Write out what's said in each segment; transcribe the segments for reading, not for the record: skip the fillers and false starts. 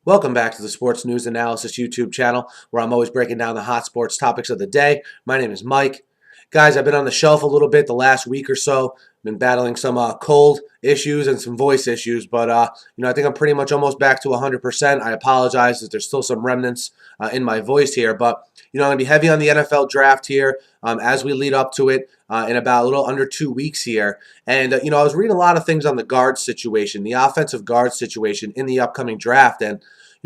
Welcome back to the Sports News Analysis YouTube channel, where I'm always breaking down the hot sports topics of the day. My name is Mike. Guys, I've been on the shelf a little bit the last week or so. Been battling some cold issues and some voice issues, but I think I'm pretty much almost back to 100%. I apologize that there's still some remnants in my voice here, but I'm going to be heavy on the NFL draft here as we lead up to it in about a little under 2 weeks here. And I was reading a lot of things on the guard situation, the offensive guard situation in the upcoming draft, and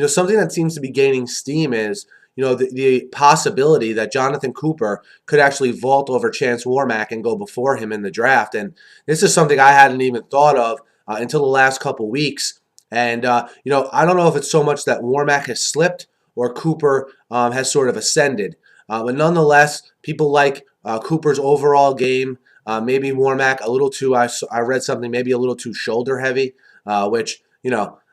something that seems to be gaining steam is the possibility that Jonathan Cooper could actually vault over Chance Warmack and go before him in the draft. And this is something I hadn't even thought of until the last couple weeks. And, I don't know if it's so much that Warmack has slipped or Cooper has sort of ascended. But nonetheless, people like Cooper's overall game. Maybe Warmack a little too, I read something, maybe a little too shoulder heavy, which,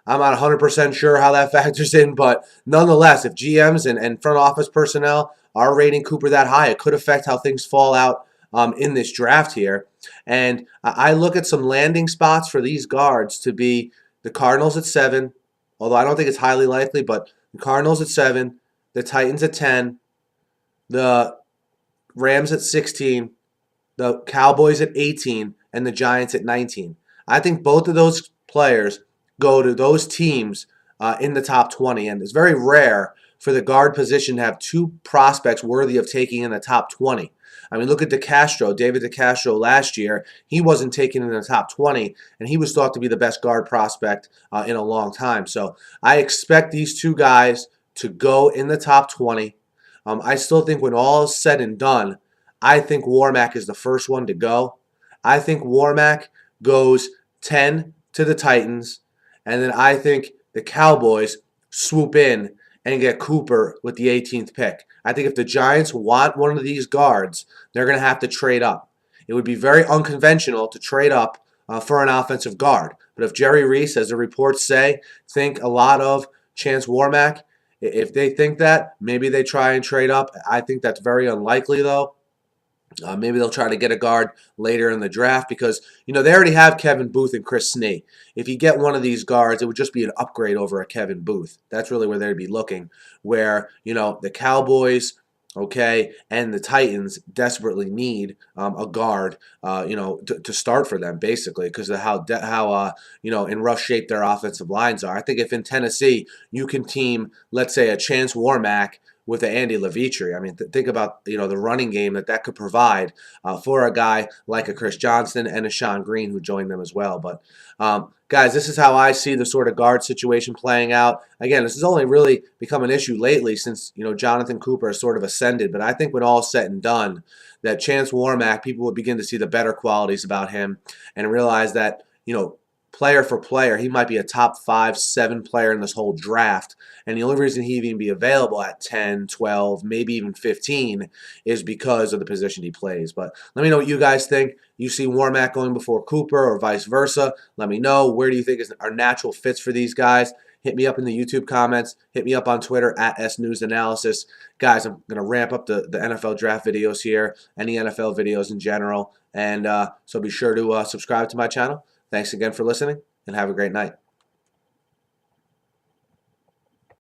I'm not 100% sure how that factors in, but nonetheless, if GMs and front office personnel are rating Cooper that high, it could affect how things fall out in this draft here. And I look at some landing spots for these guards to be the Cardinals at 7, although I don't think it's highly likely, but the Cardinals at 7, the Titans at 10, the Rams at 16, the Cowboys at 18, and the Giants at 19. I think both of those players go to those teams in the top 20, and it's very rare for the guard position to have two prospects worthy of taking in the top 20. I mean, look at David DeCastro last year. He wasn't taken in the top 20, and he was thought to be the best guard prospect in a long time. So I expect these two guys to go in the top 20. I still think when all is said and done, I think Warmack is the first one to go. I think Warmack goes 10 to the Titans. And then I think the Cowboys swoop in and get Cooper with the 18th pick. I think if the Giants want one of these guards, they're going to have to trade up. It would be very unconventional to trade up for an offensive guard. But if Jerry Reese, as the reports say, think a lot of Chance Warmack, if they think that, maybe they try and trade up. I think that's very unlikely, though. Maybe they'll try to get a guard later in the draft because, they already have Kevin Booth and Chris Snee. If you get one of these guards, it would just be an upgrade over a Kevin Booth. That's really where they'd be looking, where, the Cowboys, okay, and the Titans desperately need a guard, to start for them, basically, because of how in rough shape their offensive lines are. I think if in Tennessee you can team, let's say, a Chance Warmack with Andy Levitre. I mean, think about the running game that could provide for a guy like a Chris Johnston and a Sean Green who joined them as well. But guys, this is how I see the sort of guard situation playing out. Again, this has only really become an issue lately since Jonathan Cooper has sort of ascended. But I think when all is said and done, that Chance Warmack, people will begin to see the better qualities about him and realize that player for player, he might be a top 5, 7 player in this whole draft. And the only reason he'd even be available at 10, 12, maybe even 15 is because of the position he plays. But let me know what you guys think. You see Warmack going before Cooper or vice versa. Let me know. Where do you think are natural fits for these guys? Hit me up in the YouTube comments. Hit me up on Twitter at SNewsAnalysis. Guys, I'm going to ramp up the NFL draft videos here, any NFL videos in general. And so be sure to subscribe to my channel. Thanks again for listening, and have a great night.